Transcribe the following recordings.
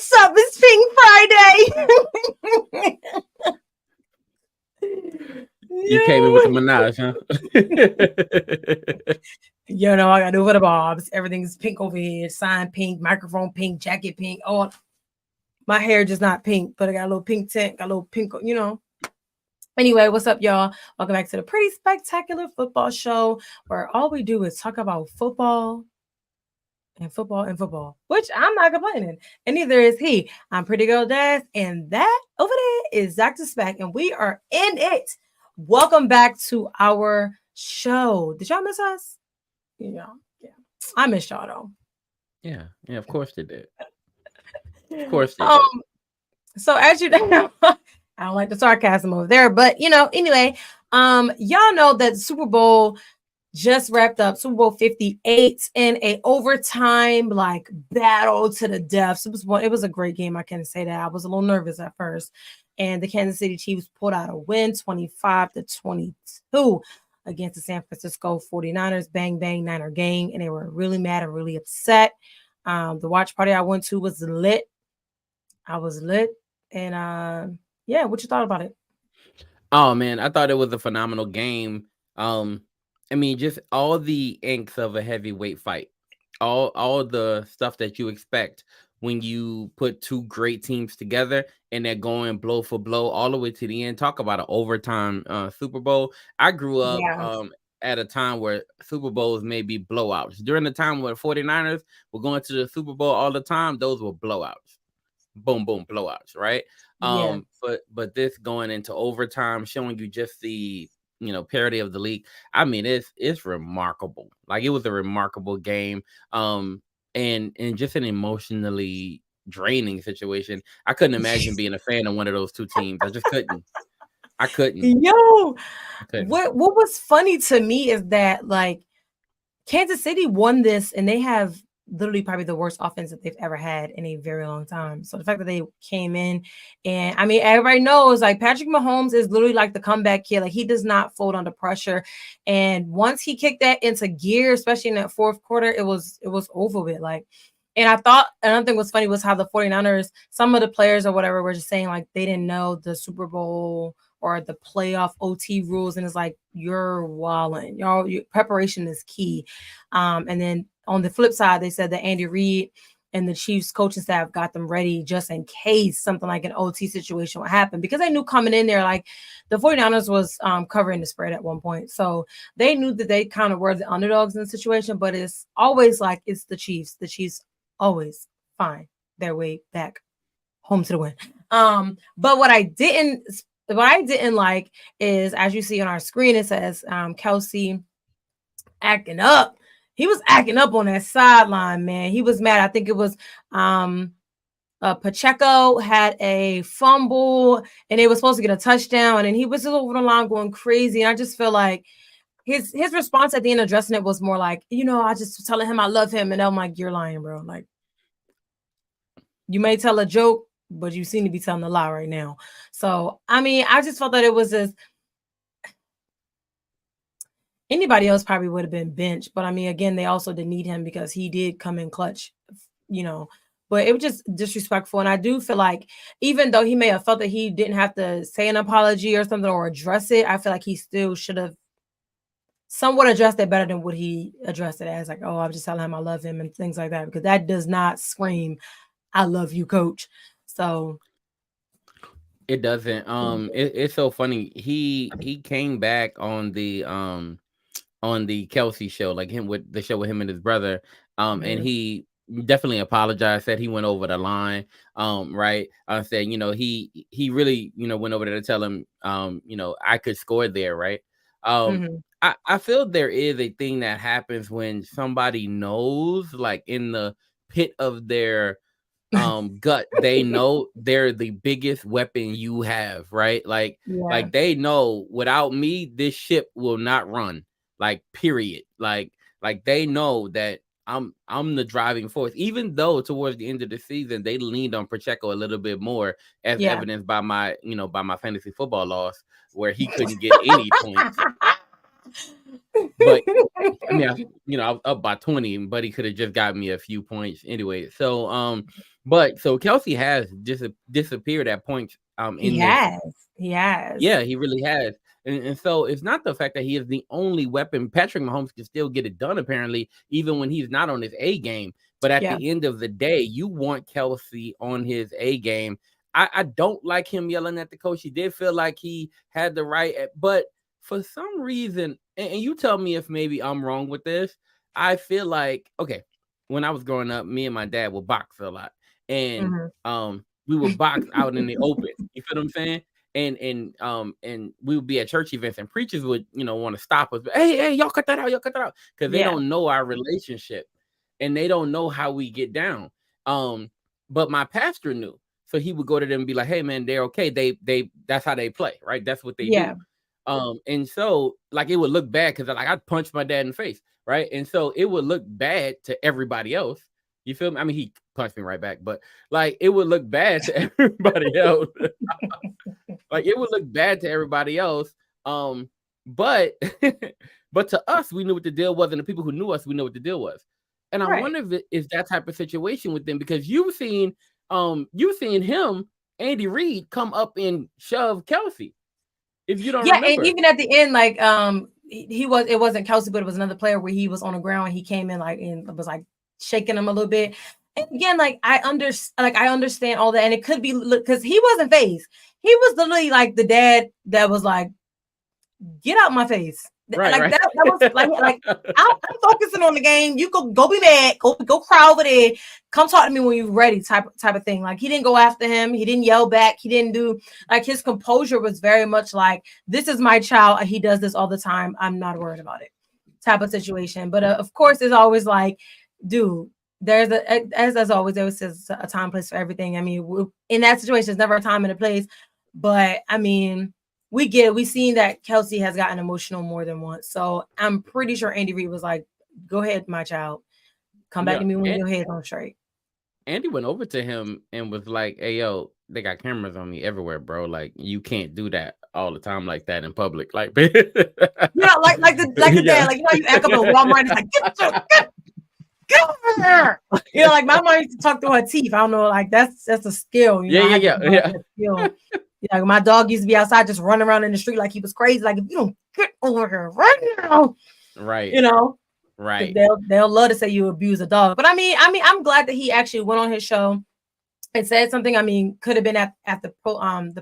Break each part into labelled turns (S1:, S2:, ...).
S1: What's up? It's Pink Friday.
S2: You came in with the menage, huh?
S1: You know, I gotta do for the bobs. Everything's pink over here. Sign pink, microphone pink, jacket pink. Oh, my hair just not pink, but I got a little pink tint, got a little pink, you know. Anyway, what's up, y'all? Welcome back to the Pretty Spectacular Football Show, where all we do is talk about football and football, which I'm not complaining. And neither is he. I'm Pretty Girl Daz, and that over there is Dr. Spec, and we are in it. Welcome back to our show. Did y'all miss us? Yeah. I missed y'all though.
S2: Yeah, of course they did. Of course they did.
S1: So as you know, I don't like the sarcasm over there, but anyway, y'all know that the Super Bowl just wrapped up, Super Bowl 58 in a overtime like battle to the death. It was a great game. I can say that. I was a little nervous at first. And the Kansas City Chiefs pulled out a win 25-22 against the San Francisco 49ers. Bang, bang, Niner gang. And they were really mad and really upset. The watch party I went to was lit. I was lit. And yeah, what you thought about it?
S2: Oh man, I thought it was a phenomenal game. I mean, just all the inks of a heavyweight fight, all the stuff that you expect when you put two great teams together and they're going blow for blow all the way to the end. Talk about an overtime Super Bowl. I grew up at a time where Super Bowls may be blowouts. During the time where 49ers were going to the Super Bowl all the time, those were blowouts. Boom, boom, blowouts, right? But this going into overtime, showing you just the parity of the league. I mean, it's remarkable. Like, it was a remarkable game. And just an emotionally draining situation. I couldn't imagine being a fan of one of those two teams. I just couldn't.
S1: Yo, what was funny to me is that like Kansas City won this, and they have literally probably the worst offense that they've ever had in a very long time. So the fact that they came in, and I mean, everybody knows like Patrick Mahomes is literally like the comeback kid. Like, he does not fold under pressure. And once he kicked that into gear, especially in that fourth quarter, it was over with. Like, and I thought another thing was funny was how the 49ers, some of the players or whatever, were just saying like they didn't know the Super Bowl or the playoff OT rules. And it's like, you're wilding. Your preparation is key. And then on the flip side, they said that Andy Reid and the Chiefs coaching staff got them ready just in case something like an OT situation would happen, because they knew coming in there, like the 49ers was covering the spread at one point. So they knew that they kind of were the underdogs in the situation, but it's always like it's the Chiefs. The Chiefs always find their way back home to the win. But what I didn't like is, as you see on our screen, it says Kelsey acting up. He was acting up on that sideline, man. He was mad. I think it was Pacheco had a fumble and they were supposed to get a touchdown, and he was just over the line going crazy. And I just feel like his response at the end addressing it was more like, I just telling him I love him. And I'm like, you're lying, bro. Like, you may tell a joke, but you seem to be telling a lie right now. So, I mean, I just felt that it was just, anybody else probably would have been benched. But I mean, again, they also didn't need him because he did come in clutch, but it was just disrespectful. And I do feel like even though he may have felt that he didn't have to say an apology or something or address it, I feel like he still should have somewhat addressed it better than what he addressed it as, like, oh, I'm just telling him I love him and things like that, because that does not scream, I love you, coach. So
S2: it doesn't. It's so funny. He came back on the Kelsey show, like him with the show with him and his brother. And he definitely apologized, said he went over the line. Right. I said, he really, went over there to tell him, I could score there. Right. I feel there is a thing that happens when somebody knows, like in the pit of their gut, they know they're the biggest weapon you have, right? Like they know, without me, this ship will not run. Like, period. Like they know that I'm the driving force, even though towards the end of the season they leaned on Pacheco a little bit more, as evidenced by my fantasy football loss, where he couldn't get any points. But I mean, I was up by 20, and Buddy could have just got me a few points anyway. So, but so Kelsey has disappeared at points,
S1: He
S2: in this.
S1: has. He has.
S2: Yeah, he really has. And so it's not the fact that he is the only weapon. Patrick Mahomes can still get it done, apparently, even when he's not on his A game. But at
S1: Yeah.
S2: the end of the day, you want Kelsey on his A game. I don't like him yelling at the coach. He did feel like he had the right, but for some reason, and you tell me if maybe I'm wrong with this, I feel like, okay, when I was growing up, me and my dad would box a lot. And we would box out in the open. You feel what I'm saying? And we would be at church events, and preachers would want to stop us. But, hey, y'all cut that out, because they don't know our relationship, and they don't know how we get down. But my pastor knew, so he would go to them and be like, hey man, they're okay. They that's how they play, right? That's what they do. And so like it would look bad because like I punched my dad in the face, right? And so it would look bad to everybody else. You feel me? I mean, he punched me right back, but like it would look bad to everybody else. Like it would look bad to everybody else. But but to us, we knew what the deal was, and the people who knew us, we know what the deal was. And I wonder if it is that type of situation with them, because you've seen him, Andy Reid, come up and shove Kelsey. If you don't remember.
S1: And even at the end, like it wasn't Kelsey, but it was another player where he was on the ground and he came in like and was like shaking him a little bit. And again, like I understand all that, and it could be because he wasn't phased. He was literally like the dad that was like, "Get out my face."
S2: Right,
S1: like
S2: right.
S1: that was like I'm focusing on the game. You go be mad. Go cry over there. Come talk to me when you're ready. Type of thing. Like he didn't go after him. He didn't yell back. He didn't do like his composure was very much like, this is my child. He does this all the time. I'm not worried about it. Type of situation. But of course, it's always like, dude. There's as always, there was a time, place for everything. I mean, in that situation, there's never a time and a place. But I mean, we get it. We've seen that Kelsey has gotten emotional more than once. So I'm pretty sure Andy Reid was like, go ahead, my child. Come back to me when your head's on straight.
S2: Andy went over to him and was like, hey, yo, they got cameras on me everywhere, bro. Like, you can't do that all the time like that in public. Like,
S1: like the dad, like, you act up at Walmart. It's like, get over here. Like my mom used to talk through her teeth. I don't know, like that's a skill.
S2: Yeah.
S1: Like my dog used to be outside just running around in the street like he was crazy. Like, if you don't get over here right now,
S2: right,
S1: right, they'll love to say you abuse a dog. But I mean, I'm glad that he actually went on his show and said something. I mean, could have been at the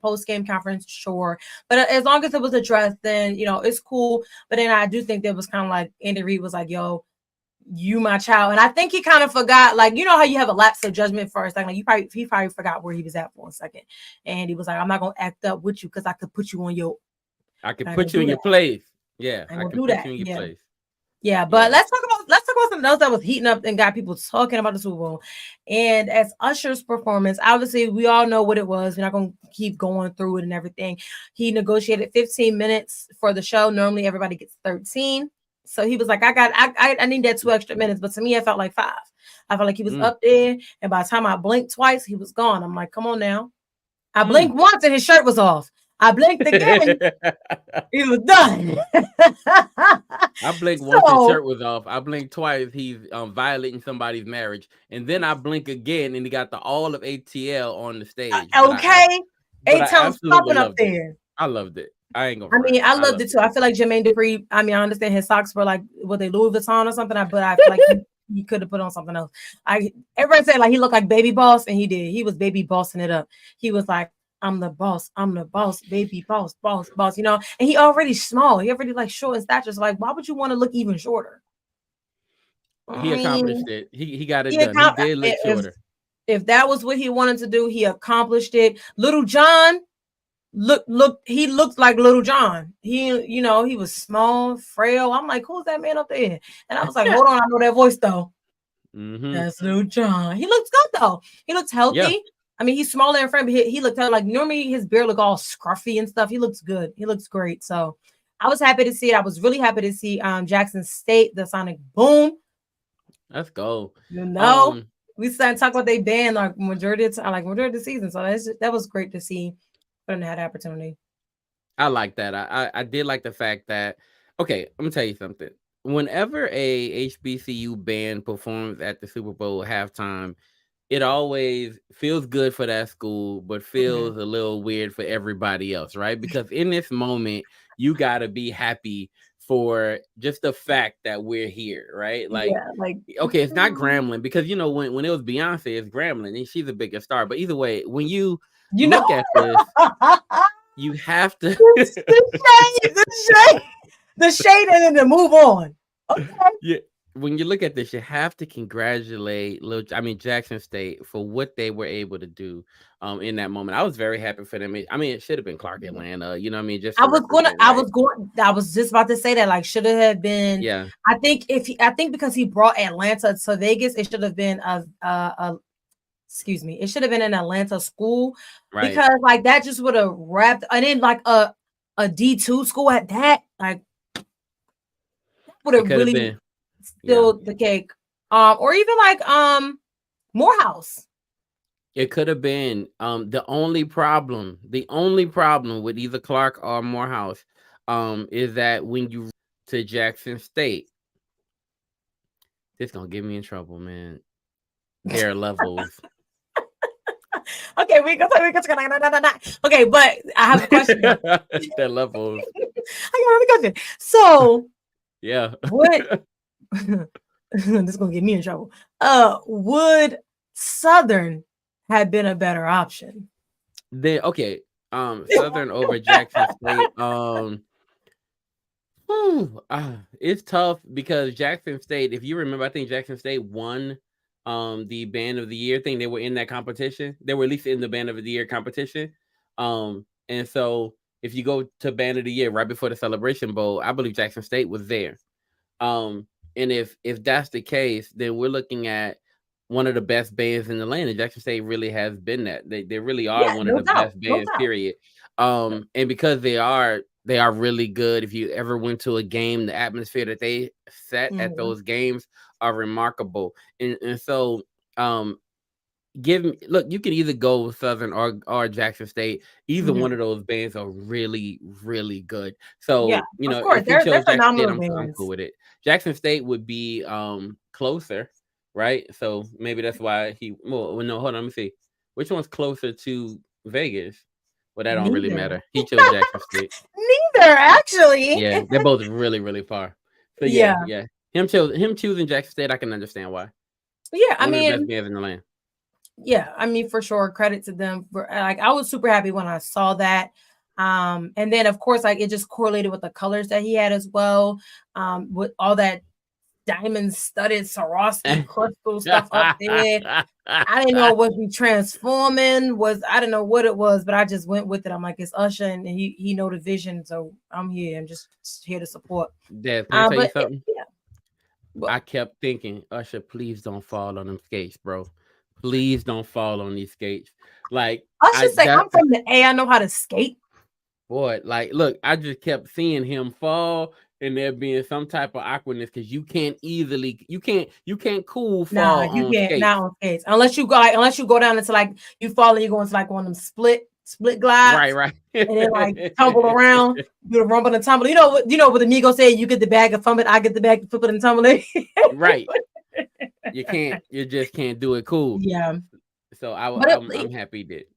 S1: post game conference, sure, but as long as it was addressed, then it's cool. But then I do think there was kind of like Andy Reid was like, yo, you my child. And I think he kind of forgot, like, how you have a lapse of judgment for a second. Like he probably forgot where he was at for a second. And he was like, I'm not gonna act up with you because I could put you on your
S2: in your place. Yeah, I can put you in your place.
S1: Yeah, but let's talk about something else that was heating up and got people talking about the Super Bowl. And as Usher's performance, obviously we all know what it was. We're not gonna keep going through it and everything. He negotiated 15 minutes for the show. Normally everybody gets 13. So he was like, I need that 2 extra minutes. But to me, I felt like 5. I felt like he was up there. And by the time I blinked twice, he was gone. I'm like, come on now. I blinked once and his shirt was off. I blinked again. He was done.
S2: I blinked once his shirt was off. I blinked twice. He's violating somebody's marriage. And then I blink again and he got the all of ATL on the stage.
S1: Okay. A-Town's popping up there.
S2: I loved it. I ain't gonna.
S1: I mean, I loved it too. I feel like Jermaine Dupri. I mean, I understand his socks were like, were they Louis Vuitton or something? But I feel like he could have put on something else. Everybody said like he looked like Baby Boss, and he did. He was baby bossing it up. He was like, I'm the boss, baby boss. And he already small. He already like short in stature. So like, why would you want to look even shorter?
S2: He accomplished it. He got it done. He did look shorter.
S1: If that was what he wanted to do, he accomplished it. Little John. He looked like Little John. He was small, frail. I'm like, who's that man up there? And I was like, hold on, I know that voice though. That's Little John. He looks good though. He looks healthy. Yeah. I mean, he's smaller in front, but he looked like normally his beard look all scruffy and stuff. He looks good. He looks great. So I was happy to see it. I was really happy to see Jackson State, the Sonic Boom.
S2: Let's go.
S1: We started talking about they band like majority of the season. So that was great to see. But I had the opportunity.
S2: I like that. I did like the fact that Okay, I'm gonna tell you something. Whenever a HBCU band performs at the Super Bowl halftime, it always feels good for that school, but
S1: Mhm.
S2: feels a little weird for everybody else, right? Because in this moment, you gotta be happy for just the fact that we're here, right? Like,
S1: Yeah, like
S2: okay, it's not Grambling because when it was Beyonce, it's Grambling, and she's a bigger star. But either way, when you
S1: you know
S2: look at this, you have to.
S1: the shade, the shade, and then to move on. Okay.
S2: Yeah, when you look at this, you have to congratulate Jackson State for what they were able to do in that moment. I was very happy for them. I mean, it should have been Clark Atlanta, you know what I mean, just to represent, right?
S1: I was just about to say that, like, should it have been,
S2: Yeah,
S1: I think because he brought Atlanta to Vegas, it should have been a excuse me, it should have been an Atlanta school,
S2: right.
S1: because like that just would have wrapped, and then like a D2 school at that, like, would
S2: It
S1: have
S2: could have
S1: really
S2: been, yeah.
S1: spilled the cake. Or even like Morehouse.
S2: It could have been. The only problem with either Clark or Morehouse, is that when you to Jackson State, this gonna get me in trouble, man. There are levels.
S1: Okay, okay, but I have a question though.
S2: There are levels.
S1: I got another question. So
S2: Yeah.
S1: would this is gonna get me in trouble. Would Southern have been a better option?
S2: Okay. Southern over Jackson State. It's tough because Jackson State, if you remember, I think Jackson State won the band of the year thing. They were in that competition. They were at least in the band of the year competition. And so if you go to band of the year right before the Celebration Bowl, I believe Jackson State was there. Um, and if that's the case, then we're looking at one of the best bands in the land. And Jackson State really has been that. They really are
S1: Yeah,
S2: one of
S1: no
S2: the
S1: doubt,
S2: best
S1: no
S2: bands,
S1: doubt.
S2: period. And because they are really good. If you ever went to a game, the atmosphere that they set at
S1: Mhm.
S2: those games are remarkable. And so give me look, you can either go with Southern or Jackson State. Either one
S1: Mhm.
S2: of those bands are really, really good.
S1: Yeah,
S2: So,
S1: of course,
S2: if you
S1: they're
S2: chose Jackson State,
S1: phenomenal
S2: I'm cool
S1: bands.
S2: with it. Jackson State would be closer, right? So maybe that's why no, hold on, let me see. Which one's closer to Vegas? Well, that don't really
S1: Neither.
S2: matter. He chose Jackson State.
S1: Neither, actually.
S2: Yeah, they're both really, really far. So yeah,
S1: Yeah.
S2: yeah. Him choosing Jackson State, I can understand why.
S1: Yeah, I
S2: One of the best
S1: mean,
S2: bands in the land.
S1: yeah, I mean, for sure, credit to them for, like, I was super happy when I saw that. And then of course, like, it just correlated with the colors that he had as well. With all that diamond studded Swarovski crystal stuff up there. I didn't know what we transforming was. I didn't know what it was, but I just went with it. I'm like, it's Usher, and he know the vision, so I'm here. I'm just here to support.
S2: Dad, can I tell you
S1: But
S2: something?
S1: yeah, but
S2: I kept thinking, Usher, please don't fall on them skates, bro. Please don't fall on these skates. Like
S1: Usher
S2: I
S1: say,
S2: that
S1: "I'm from the A. I know how to skate."
S2: boy, like look, I just kept seeing him fall and there being some type of awkwardness because you can't cool
S1: Nah,
S2: fall
S1: you
S2: on
S1: can't, not
S2: skates.
S1: on skates unless you go down into, like, you fall and you go into like one of them split
S2: Right,
S1: glides,
S2: right.
S1: and then like tumble around, do the rumble and tumble. You know what the Migos say, you get the bag of fumble, I get the bag of flip it and tumble it.
S2: Right. You just can't do it cool.
S1: Yeah,
S2: So
S1: but
S2: I'm happy that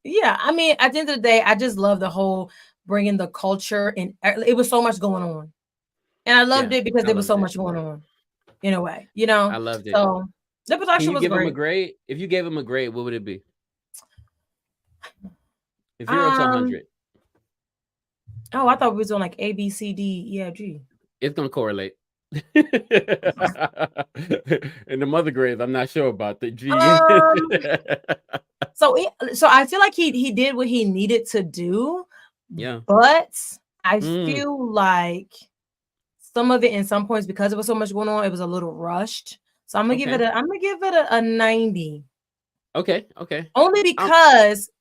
S1: yeah, I mean, at the end of the day, I just love the whole bringing the culture, and it was so much going on, and I loved
S2: yeah,
S1: it because
S2: I
S1: there was
S2: loved
S1: so
S2: it.
S1: much going on in a way,
S2: I loved it.
S1: So the
S2: Can
S1: production
S2: you
S1: was
S2: give him a
S1: great.
S2: grade? If you gave him a grade, what would it be? 0 to
S1: Um,
S2: 100.
S1: oh, I thought we was doing like A, B, C, D, E, F, G.
S2: It's gonna correlate. And the mother grades, I'm not sure about the G.
S1: Um, so I feel like he did what he needed to do,
S2: Yeah.
S1: but I
S2: Mm,
S1: feel like some of it in some points, because there was so much going on, it was a little rushed. So
S2: okay.
S1: I'm gonna give it a 90.
S2: Okay. Okay.
S1: Only
S2: Um.
S1: because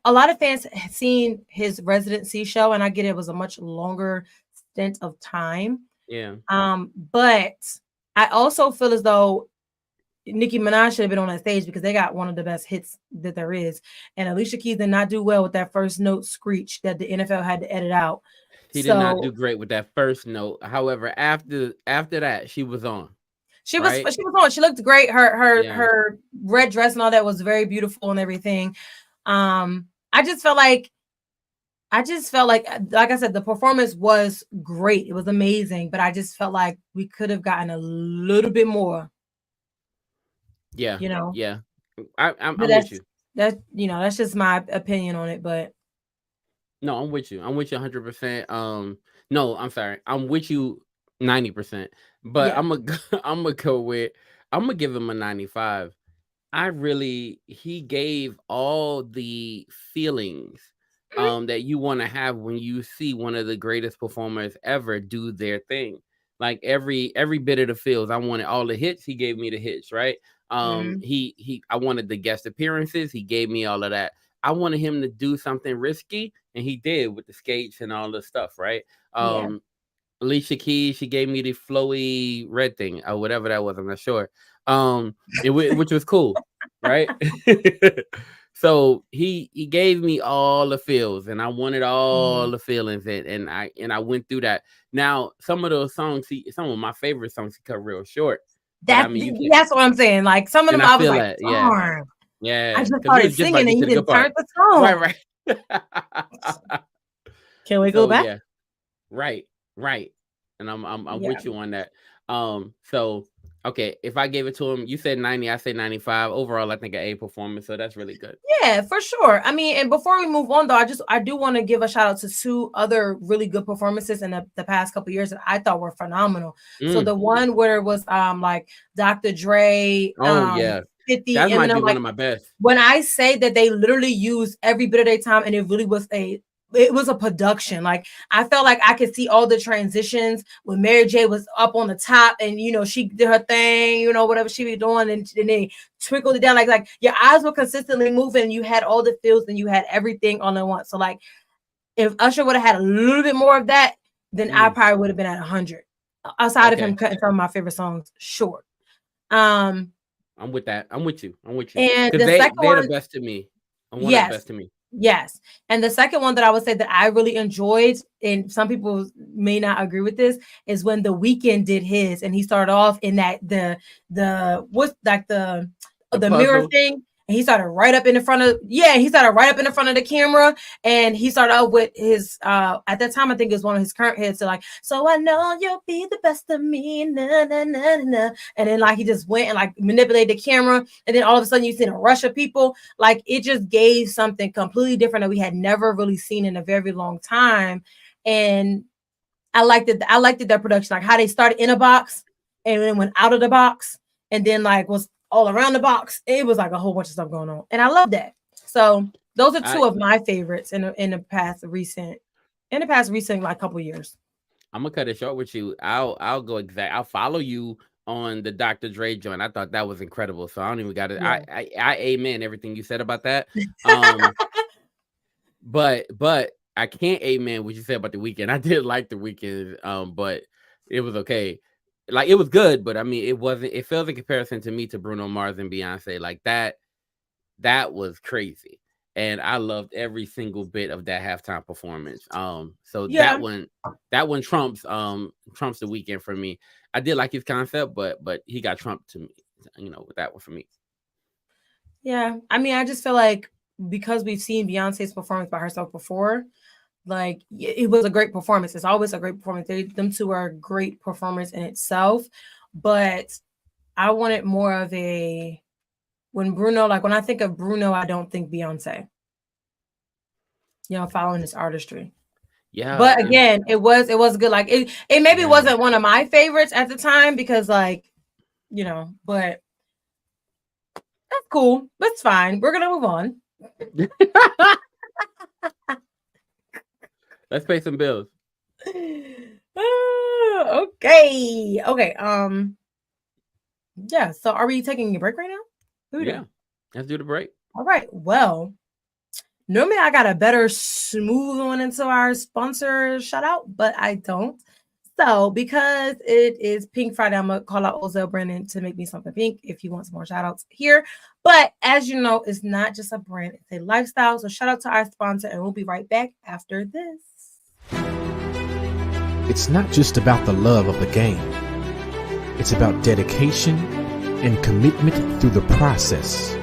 S1: a lot of fans had seen his residency show, and I get it was a much longer stint of time.
S2: Yeah.
S1: But I also feel as though Nicki Minaj should have been on that stage because they got one of the best hits that there is. And Alicia Keys did not do well with that first note screech that the NFL had to edit out.
S2: She did not
S1: So
S2: do great with that first note. However, after that, she was on, right?
S1: she was on. She looked great.
S2: Yeah.
S1: Her red dress and all that was very beautiful and everything. I just felt like like I said, the performance was great. It was amazing, but I just felt like we could have gotten a little bit more,
S2: Yeah.
S1: you know.
S2: Yeah.
S1: But
S2: I'm with you.
S1: that's just my opinion on it. But
S2: No, I'm with you. I'm with you 100%. No, I'm sorry. I'm with you 90%. But
S1: yeah.
S2: I'm gonna go with I'm gonna give him a 95. He gave all the feelings that you want to have when you see one of the greatest performers ever do their thing. Like every bit of the feels. I wanted all the hits, he gave me the hits, right?
S1: Mm-hmm.
S2: He I wanted the guest appearances, he gave me all of that. I wanted him to do something risky, and he did with the skates and all the stuff, right?
S1: Yeah.
S2: Alicia Keys, she gave me the flowy red thing or whatever that was. I'm not sure. Which was cool, right? So he gave me all the feels, and I wanted all
S1: Mhm.
S2: the feelings, and I went through that. Now, some of those songs, some of my favorite songs, he cut real short. But I mean, you can't,
S1: That's what I'm saying. Like some of
S2: and
S1: them,
S2: I
S1: I was
S2: feel
S1: like,
S2: that, yeah,
S1: darn. I
S2: yeah,
S1: just
S2: because we
S1: started
S2: was just about to
S1: singing
S2: get
S1: and
S2: to
S1: he
S2: the good
S1: didn't
S2: part,
S1: turn the
S2: right,
S1: song.
S2: right.
S1: Can we go
S2: So
S1: back?
S2: yeah, right, right. And I'm
S1: Yeah.
S2: with you on that. So okay, if I gave it to him, you said 90, I say 95. Overall, I think an A performance, so that's really good.
S1: Yeah, for sure. I mean, and before we move on, though, I do want to give a shout out to two other really good performances in the past couple years that I thought were phenomenal. So
S2: Mm.
S1: the one where it was like Dr. Dre,
S2: Oh yeah,
S1: 50,
S2: that might be
S1: Eminem,
S2: one
S1: like
S2: of my best.
S1: when I say that they literally used every bit of their time and it was a production. Like I felt like I could see all the transitions when Mary J was up on the top and she did her thing, whatever she was doing, and they twinkled it down like your eyes were consistently moving. You had all the feels and you had everything all at once. So like if Usher would have had a little bit more of that, then I
S2: Mm.
S1: probably would have been at 100. Aside of him
S2: Okay,
S1: cutting some of my favorite songs short. Um
S2: I'm with that. I'm with you. I'm with you.
S1: and
S2: Because
S1: the second
S2: they're the
S1: one,
S2: best to me. And one of the
S1: yes.
S2: best to me.
S1: Yes. And the second one that I would say that I really enjoyed, and some people may not agree with this, is when The Weeknd did his and he started off in that what's like
S2: The
S1: the mirror
S2: puzzle.
S1: thing. And he started right up in the front of he started right up in the front of the camera. And he started out with his at that time I think it was one of his current hits. So like, so I know you'll be the best of me, na, na, na, na. And then like he just went and like manipulated the camera, and then all of a sudden you see a rush of people. Like it just gave something completely different that we had never really seen in a very long time. And I liked it. I liked it, their production, like how they started in a box and then went out of the box and then like was all around the box. It was like a whole bunch of stuff going on. And I love that. So those are two
S2: I
S1: of my favorites in the past recent like couple years.
S2: I'm gonna cut it short with you. I'll go exact. I'll follow you on the Dr. Dre joint. I thought that was incredible. So I don't even got it.
S1: Yeah.
S2: I amen everything you said about that. Um, but I can't amen what you said about the weekend. I did like the weekend, but it was okay. Like it was good, but I mean it wasn't. It fails in comparison to me to Bruno Mars and Beyonce. Like that was crazy. And I loved every single bit of that halftime performance. So
S1: Yeah.
S2: that one trumps the weekend for me. I did like his concept, but he got trumped to me, with that one for me.
S1: Yeah. I mean, I just feel like because we've seen Beyonce's performance by herself before, like it was a great performance. It's always a great performance. Them two are great performers in itself, but I wanted more of a when I think of Bruno, I don't think Beyonce. Following his artistry.
S2: Yeah,
S1: But again, it was good. Like it maybe
S2: yeah.
S1: wasn't one of my favorites at the time because like, but that's cool. That's fine. We're gonna move on.
S2: Let's pay some bills.
S1: Okay. Okay. Yeah. So are we taking a break right now? Who we
S2: Yeah,
S1: doing?
S2: let's do the break.
S1: All right. Well, normally I got a better smooth one into our sponsor shout out, but I don't. So because it is Pink Friday, I'm gonna call out Ozell Brandon to make me something pink if you want some more shout outs here. But as you know, it's not just a brand, it's a lifestyle. So shout out to our sponsor, and we'll be right back after this.
S3: It's not just about the love of the game. It's about dedication and commitment through the process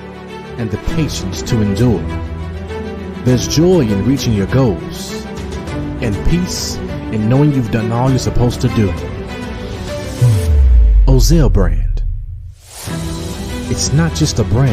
S3: and the patience to endure. There's joy in reaching your goals and peace in knowing you've done all you're supposed to do. Ozell brand. It's not just a brand.